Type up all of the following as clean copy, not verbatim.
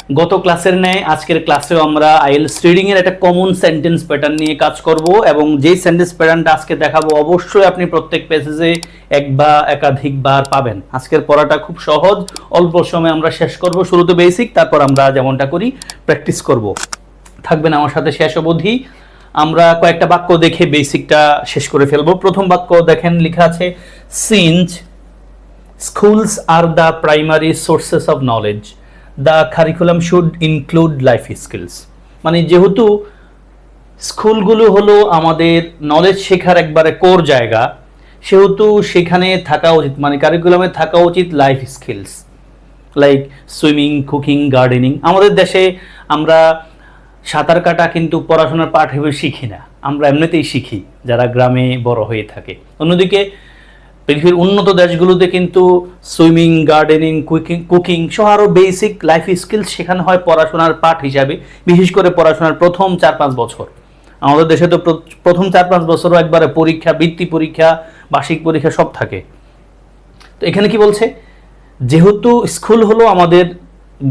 গত ক্লাসের ন্যায় আজকের ক্লাসেও আমরা আইএলটিএস রিডিং এর একটা কমন সেন্টেন্স প্যাটার্ন নিয়ে কাজ করব এবং যেই সেন্টেন্স প্যাটার্নটা আজকে দেখাবো অবশ্যই আপনি প্রত্যেক পেজে এক বা একাধিকবার পাবেন। আজকের পড়াটা খুব সহজ, অল্প সময়ে আমরা শেষ করব। শুরুতে বেসিক, তারপর আমরা যেমনটা করি প্র্যাকটিস করব। থাকবেন আমার সাথে শেষ অবধি। আমরা কয়েকটা বাক্য দেখে বেসিকটা শেষ করে ফেলবো। প্রথম বাক্য দেখেন, লেখা আছে since schools are the primary sources of knowledge, the curriculum should include life skills। মানে যেহেতু স্কুলগুলো হলো আমাদের নলেজ শেখার একবারে কোর জায়গা, সেহেতু সেখানে থাকা উচিত, মানে কারিকুলামে থাকা উচিত life skills like swimming, cooking, gardening. আমাদের দেশে আমরা সাঁতার কাটা কিন্তু পড়াশোনার পাঠ হিসেবে শিখি না, আমরা এমনিতেই শিখি যারা গ্রামে বড় হয়ে থাকে। অন্যদিকে পৃথিবীর উন্নত দেশগুলোতে কিন্তু সুইমিং, গার্ডেনিং, কুকিং সহ আরও বেসিক লাইফ স্কিলস শেখানো হয় পড়াশোনার পাঠ হিসাবে, বিশেষ করে পড়াশোনার প্রথম 4-5 বছর। আমাদের দেশে তো প্রথম 4-5 বছরও একবারে পরীক্ষা, বৃত্তি পরীক্ষা, বার্ষিক পরীক্ষা সব থাকে। তো এখানে কি বলছে, যেহেতু স্কুল হলো আমাদের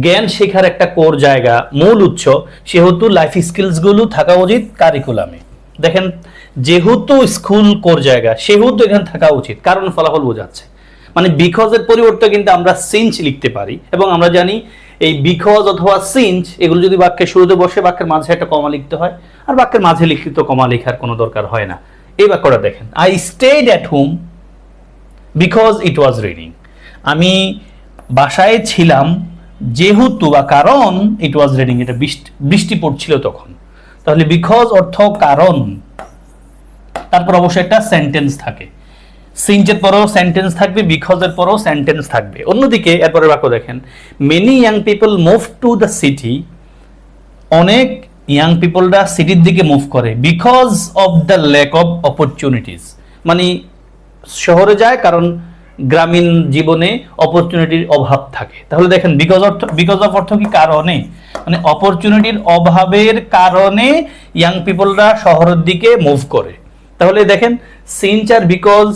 জ্ঞান শেখার একটা কোর জায়গা, মূল উৎস, সেহেতু লাইফ স্কিলসগুলো থাকা উচিত কারিকুলামে। দেখেন, যেহেতু স্কুল কোর জায়গা সেহেতু এখানে থাকা উচিত, কারণ ফলাফল বোঝাচ্ছে। মানে বিকজের পরিবর্তে কিন্তু আমরা সিন্স লিখতে পারি, এবং আমরা জানি এই বিকজ অথবা সিন্স এগুলো যদি বাক্যের শুরুতে বসে বাক্যের মাঝে একটা কমা লিখতে হয়, আর বাক্যের মাঝে লিখিত কমা লেখার কোনো দরকার হয় না। এই বাক্যটা দেখেন, I stayed at home because it was raining. আমি বাসায় ছিলাম যেহেতু বা কারণ ইট ওয়াজ রেইনিং, এটা বৃষ্টি পড়ছিল তখন। তাহলে বিকজ অর্থ কারণ, তারপর অবশ্যই একটা সেন্টেন্স থাকে। সিন্সের পরেও সেন্টেন্স থাকবে, বিকজের পরেও সেন্টেন্স থাকবে। অন্যদিকে এরপরের বাক্য দেখেন, many young people move to the city. অনেক ইয়াং পিপলরা সিটির দিকে মুভ করে because of the lack of opportunities. মানে শহরে যায় কারণ গ্রামীণ জীবনে অপরচুনিটির অভাব থাকে। তাহলে দেখেন, বিকজ অফ অর্থ কি কারণে, মানে অপরচুনিটির অভাবের কারণে ইয়াং পিপলরা শহরের দিকে মুভ করে। তাহলে দেখেন, সিন্স আর বিকজ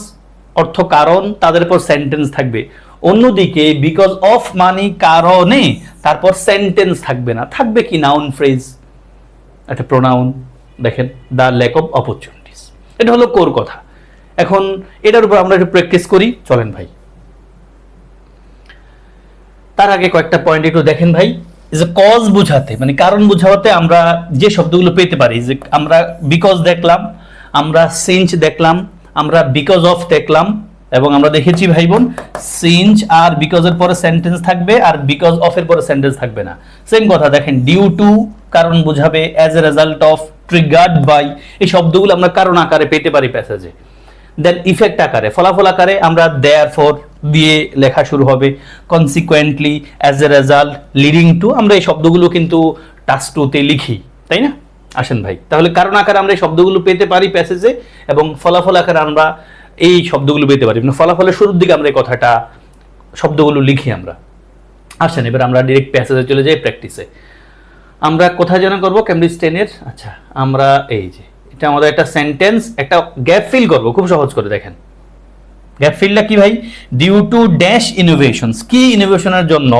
অর্থ কারণ, তাদের উপর সেন্টেন্স থাকবে। অন্যদিকে বিকজ অফ মানে কারণে, তারপর সেন্টেন্স থাকবে না, থাকবে কি নাউন ফ্রেজ, একটা প্রোনাউন। দেখেন, দ্য ল্যাক অফ অপরচুনিটিস, এটা হলো কোর কথা। এখন এটার উপর আমরা একটু প্র্যাকটিস করি, চলেন ভাই। তার আগে কয়েকটা পয়েন্ট একটু দেখেন ভাই। যে কজ বুঝাতে, মানে কারণ বুঝাতে আমরা যে শব্দগুলো পেতে পারি, যে আমরা বিকজ দেখলাম, আমরা সিন্স দেখলাম, আমরা বিকজ অফ দেখলাম, এবং আমরা দেখেছি ভাই বোন, সিন্স আর বিকজের পরে সেন্টেন্স থাকবে, আর বিকজ অফ এর পরে সেন্টেন্স থাকবে না। সেম কথা দেখেন, ডিউ টু কারণ বুঝাবে, as a result of, triggered by, এই শব্দগুলো আমরা কারণ আকারে পেতে পারি প্যাসেজে। দেন ইফেক্ট আকারে, ফলাফল আকারে আমরা দেয়ারফর দিয়ে লেখা শুরু হবে, consequently, as a result, leading to, আমরা এই শব্দগুলো কিন্তু টাস্ক টুতে লিখি, তাই না? আসেন ভাই, তাহলে কারণ আকারে আমরা এই শব্দগুলো পেতে পারি প্যাসেজে, এবং ফলাফল আকারে আমরা এই শব্দগুলো পেতে পারি, মানে ফলাফলের শুরুর দিকে আমরা এই কথাটা শব্দগুলো লিখি আমরা। আসেন এবার আমরা ডিরেক্ট প্যাসেজে চলে যাই প্র্যাকটিসে। আমরা কোথায় যেন করবো, ক্যামব্রিজ 10-এর। আচ্ছা, আমরা এই যে এটা আমাদের একটা সেন্টেন্স, একটা গ্যাপ ফিল করব খুব সহজ করে। দেখেন, গ্যাপ ফিলটা কি ভাই, ডিউ টু ড্যাশ ইনোভেশনস। কি ইনোভেশনের জন্য,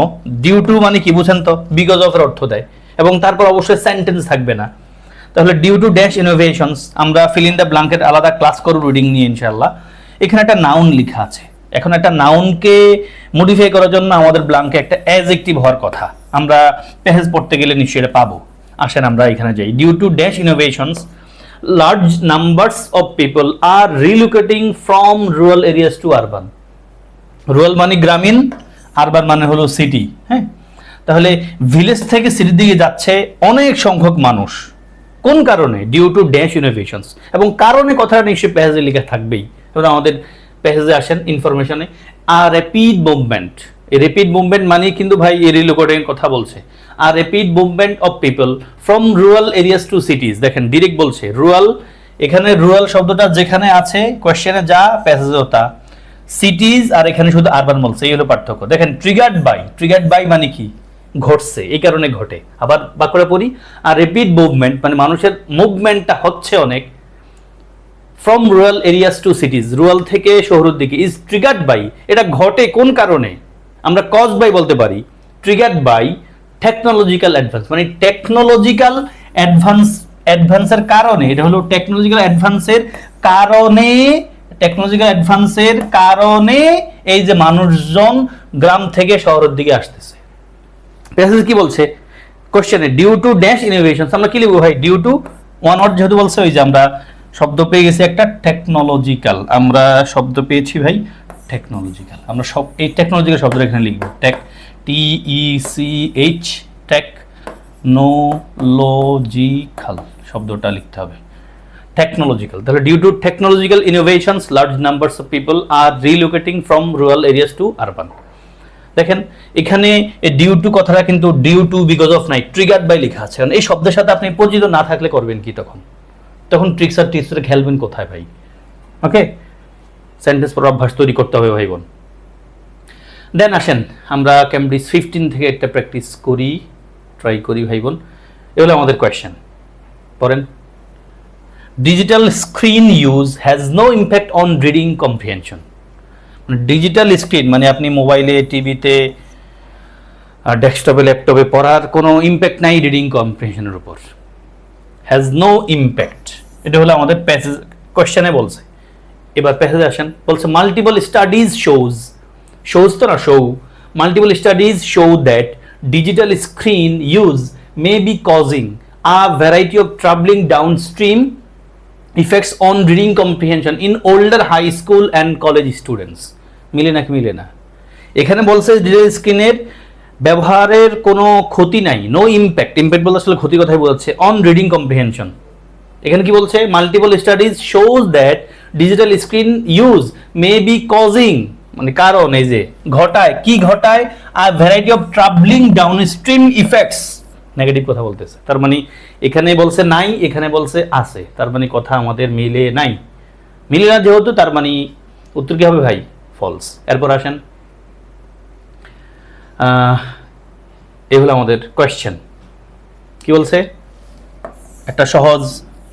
ডিউ টু মানে কি বুঝেন তো, বিকজ অফ এর অর্থ দেয়, এবং তারপর অবশ্যই সেন্টেন্স থাকবে না। তাহলে ডিউ টু ড্যাশ ইনোভেশনস, আমরা ফিল ইন দ্য ব্ল্যাঙ্কেট আলাদা ক্লাস করব রিডিং নিয়ে ইনশাআল্লাহ। এখানে একটা নাউন লেখা আছে। এখন একটা নাউনকে মডিফাই করার জন্য আমাদের ব্ল্যাঙ্কে একটা অ্যাডজেক্টিভ হওয়ার কথা, আমরা প্যাসেজ পড়তে গেলে নিশ্চয়ই এটা পাবো। আসেন আমরা এখানে যাই। Due to dash innovations, large numbers of people are relocating from rural areas to urban. Rural মানে গ্রামীণ, আরবান মানে হলো সিটি। হ্যাঁ, তাহলে ভিলেজ থেকে সিটির দিকে যাচ্ছে অনেক সংখ্যক মানুষ। কোন কারণে, ডিউ টু ড্যাশ ইনোভেশনস, এবং কারণে কথাটা নিশ্চয়ই প্যাসেজে লেখা থাকবেই। এবার আমাদের প্যাসেজে আসেন ইনফরমেশনে, আর র্যাপিড মুভমেন্ট। এই র্যাপিড মুভমেন্ট মানে কিন্তু ভাই এই রিলোকেটিং কথা বলছে। আর rapid movement of people from rural areas to cities. দেখেন, ডিরেক্ট বলছে রুরাল, এখানে রুরাল শব্দটা যেখানে আছে কোয়েশ্চেনে যা, প্যাসেজেও তা। সিটিজ আর এখানে শুধু আরবান বলছে, এই হলো পার্থক্য। দেখেন, ট্রিগার্ড বাই মানে কি, ঘটছে, এই কারণে ঘটে। আবার বাক্যটা পড়ি, আর র্যাপিড মুভমেন্ট মানে মানুষের মুভমেন্টটা হচ্ছে অনেক, from rural areas to cities, rural থেকে শহরের দিকে, ইজ ট্রিগার্ড বাই, এটা ঘটে কোন কারণে, আমরা কজ বাই বলতে পারি, ট্রিগার্ড বাই টেকনোলজিক্যাল অ্যাডভান্স, মানে টেকনোলজিক্যাল অ্যাডভান্সের কারণে, এটা হলো টেকনোলজিক্যাল অ্যাডভান্সের কারণে এই যে মানুষজন গ্রাম থেকে শহরের দিকে আসতেছে। প্যাসেজ কি বলছে কোশ্চেনে, ডিউ টু ড্যাশ ইনোভেশনস, আমরা কি লিখবো ভাই? ডিউ টু ওয়ান ওয়ার্ড যেহেতু বলছে, ওই যে আমরা শব্দ পেয়ে গেছি একটা টেকনোলজিক্যাল, আমরা শব্দ পেয়েছি ভাই টেকনোলজিক্যাল, আমরা সব এই টেকনোলজিক্যাল শব্দটা এখানে লিখবো, TECH, টেকনোলজিক্যাল শব্দটা লিখতে হবে, টেকনোলজিক্যাল। তাহলে due to technological innovations large numbers of people are relocating from rural areas to urban. দেখেন এখানে ডিউ টু কথাটা কিন্তু ডিউ টু বিকজ অফ নাই, ট্রিগার্ড বাই লেখা আছে। কারণ এই শব্দের সাথে আপনি পরিচিত না থাকলে করবেন কি তখন ট্রিক্স আর টিপসে খেলবেন কোথায় ভাই? ওকে, সেন্টেন্স পড়ার অভ্যাস তৈরি করতে হবে ভাই বোন। দেন আসেন আমরা ক্যামব্রিজ 15 থেকে একটা প্র্যাকটিস ট্রাই করি ভাই বোন। এগুলো আমাদের কোয়েশ্চেন পড়েন। Digital screen use has no impact on reading comprehension. Digital screen মানে আপনি মোবাইলে, টিভিতে, ডেস্কটপে, ল্যাপটপে পড়ার কোনো ইম্প্যাক্ট নাই রিডিং কম্প্রিহেনশনের উপর, হ্যাজ নো ইম্প্যাক্ট। এটা হলো আমাদের প্যাসেজ, কোয়েশ্চেনে বলছে। এবার প্যাসেজে আসেন, বলছে মাল্টিপল স্টাডিজ তো না show, multiple studies show that digital screen use may be causing a variety of travelling downstream effects on reading comprehension in older high school and college students. মিলে না? এখানে বলছে ডিজিটাল স্ক্রিনের ব্যবহারের কোনো ক্ষতি নাই, নো ইম্প্যাক্ট বলতে আসলে ক্ষতি কথাই বোঝাচ্ছে, অন রিডিং কম্প্রিহেনশন। এখানে কি বলছে? Multiple studies shows that digital screen use may be causing, মানে কারণ এই যে ঘটায় আর variety of travelling downstream effects, negative কথা বলতেছে। তার মানে এখানে বলছে নাই, এখানে বলছে আছে, তার মানে কথা আমাদের মিলে না যেহেতু, তার মানে উত্তর কি হবে ভাই? ফলস। এরপর আসেন, এই হলো আমাদের কোয়েশ্চেন। কি বলছে? একটা সহজ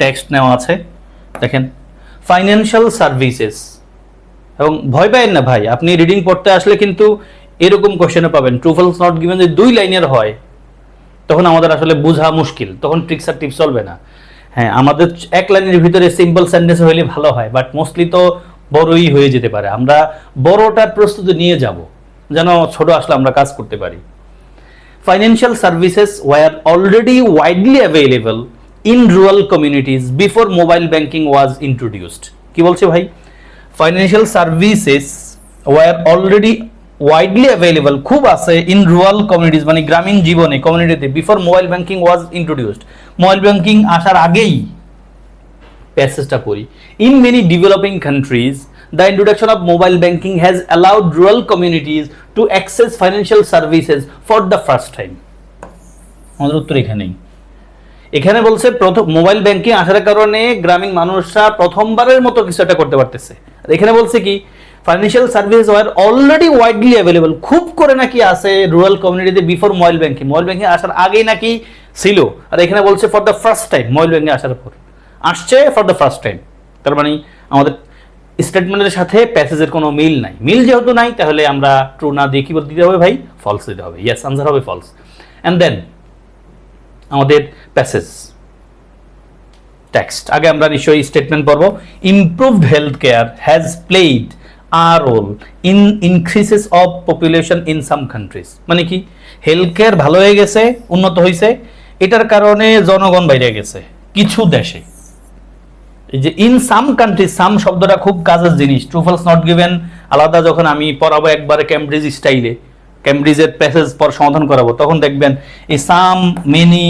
টেক্সট নেওয়া আছে, দেখেন, ফাইন্যান্সিয়াল সার্ভিসেস। এবং ভয় পাবেন না ভাই, আপনি রিডিং পড়তে আসলে কিন্তু এরকম কোয়েশ্চেনে পাবেন, ট্রু ফলস নট গিভেন যদি 2 লাইনের হয় তখন আমাদের আসলে বোঝা মুশকিল, তখন ট্রিক্স আর টিপস চলবে না। হ্যাঁ, আমাদের 1 লাইনের ভিতরে সিম্পল সেন্টেন্স হইলে ভালো হয়, বাট মোস্টলি তো বড়ই হয়ে যেতে পারে। আমরা বড়টার প্রস্তুতি নিয়ে যাব যেন ছোট আসলে আমরা কাজ করতে পারি। Financial services war already widely available in rural communities before mobile banking was introduced. কি বলছে ভাই? Financial services war already widely available, খুব আছে, ইন রুরাল কমিউনিটিজ মানে গ্রামীণ জীবনে, কমিউনিটিতে, বিফোর মোবাইল ব্যাংকিং ওয়াজ ইন্ট্রোডিউসড, মোবাইল ব্যাংকিং আসার আগেই। প্যাসেজটা পড়ি। In many developing countries the introduction of mobile banking has allowed rural communities to access financial services for the first time. আমাদের উত্তর এখানে বলছে প্রথম মোবাইল ব্যাংকিং আসার কারণে গ্রামীণ মানুষরা প্রথমবারের মতো কিছু একটা করতে পারতেছে। এখানে বলছে কি? Financial service war already widely available, খুব করে নাকি আছে রুরাল কমিউনিটিতে বিফোর মোবাইল ব্যাংকিং আসার আগেই নাকি ছিল। আর এখানে বলছে for the first time, mobile banking আসার পর আসছে ফর দ্য ফার্স্ট টাইম। তার মানে আমাদের স্টেটমেন্টের সাথে প্যাসেজের কোনো মিল নাই। মিল যেহেতু নাই, তাহলে আমরা ট্রু না দিয়ে কি বলতে দিতে হবে ভাই? ফলস দিতে হবে। ইয়েস, আনসার হবে ফলস। অ্যান্ড দেন আমাদের প্যাসেজ টেক্সট, আগে আমরা নিশ্চয়ই স্টেটমেন্ট পড়ব। Improved health care has played a role in increases of population in some countries. মানে কি? হেলথ কেয়ার ভালো হয়ে গেছে, উন্নত হয়েছে, এটার কারণে জনগণ বাইরে গেছে কিছু দেশে। এই যে ইন সাম কান্ট্রি, সাম শব্দটা খুব কাজের জিনিস। ট্রু ফলস নট গিভেন আলাদা যখন আমি পড়াবো একবারে ক্যামব্রিজ স্টাইলে, ক্যামব্রিজের প্যাসেজ পর সমাধান করাবো, তখন দেখবেন এই some, many,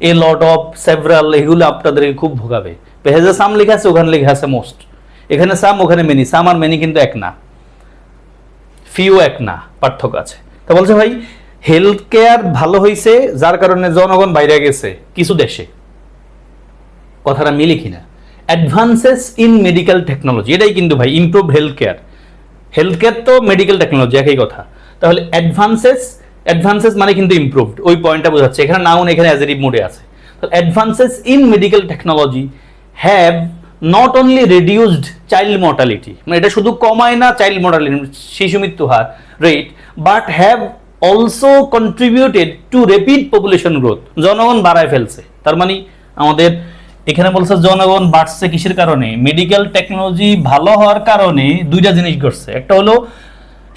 a lot of, several, এগুলো আপনাদেরকে খুব ভোগাবে। প্যাসেজে সাম লেখা আছে, ওখানে লেখা আছে মোস্ট, এখানে সাম ওখানে মেনি। সাম আর মেনি কিন্তু এক না, ফিউ এক না, পার্থক্য আছে। তা বলছে ভাই হেলথ কেয়ার ভালো হয়েছে যার কারণে জনগণ বাইরে গেছে কিছু দেশে। কথাটা মিলে কিনা? অ্যাডভান্সেস ইন মেডিকেল টেকনোলজি, এটাই কিন্তু ভাই ইমপ্রুভ হেলথ কেয়ার তো মেডিকেল টেকনোলজি একই কথা। তাহলে অ্যাডভান্সেস মানে কিন্তু ইমপ্রুভড, ওই পয়েন্টটা বোঝাচ্ছে। এখানে নাউন, এখানে অ্যাজেটিভ মোডে আছে। Advances in medical technology have not only reduced child mortality, মানে এটা শুধু কমায় না চাইল্ড মর্টালিটি, শিশু মৃত্যু হার rate, but have also contributed to rapid population growth, জনগণ বাড়ায় ফেলছে। তার মানে আমাদের এখানে বলছে জনগণ বাড়ছে কিসের কারণে? মেডিকেল টেকনোলজি ভালো হওয়ার কারণে দুইটা জিনিস ঘটছে, একটা হলো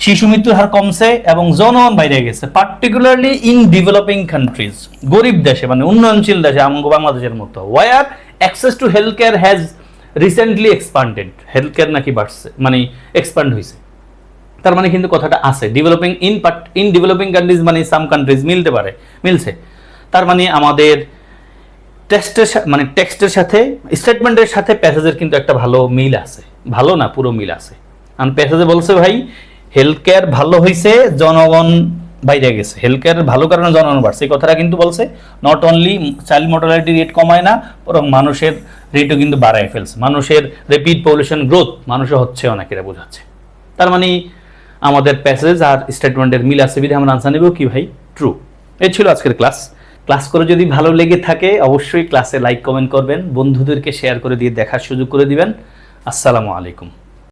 শিশু মৃত্যুর হার কমছে এবং জনগণ বাইরে গেছে, পার্টিকুলারলি ইন ডেভেলপিং কান্ট্রিজ, গরিব দেশে, মানে উন্নয়নশীল দেশে আমগো বাংলাদেশের মতো। Our access to health care has recently expanded, health care নাকি বাড়ছে, মানে এক্সপান্ড হয়েছে। তার মানে কিন্তু কথাটা আছে, ডেভেলপিং ইন ডেভেলপিং কান্ট্রিজ মানে সাম কান্ট্রিজ মিলতে পারে, মিলছে। তার মানে আমাদের টেক্সটের সাথে স্টেটমেন্টের সাথে প্যাসেজের কিন্তু একটা ভালো মিল আছে, ভালো না পুরো মিল আছে। কারণ প্যাসেজে বলছে ভাই হেলথ কেয়ার ভালো হয়েছে, জনগণ বাইরে গেছে, হেলথ কেয়ার ভালো কারণে জনগণ বাড়ছে, এই কথাটা কিন্তু বলছে। Not only child mortality rate কমায় না, বরং মানুষের রেটও কিন্তু বাড়ায় ফেলছে, মানুষের রেপিড পপুলেশন গ্রোথ মানুষও হচ্ছে অনেকেরা বোঝাচ্ছে। তার মানে আমাদের প্যাসেজ আর স্টেটমেন্টের মিল আছে, বিধে আমরা আনসার নেব কি ভাই? ট্রু। এই ছিল আজকের ক্লাস। ক্লাস করে যদি ভালো লেগে থাকে অবশ্যই ক্লাসে লাইক কমেন্ট করবেন, বন্ধুদেরকে শেয়ার করে দিয়ে দেখার সুযোগ করে দিবেন। আসসালামু আলাইকুম।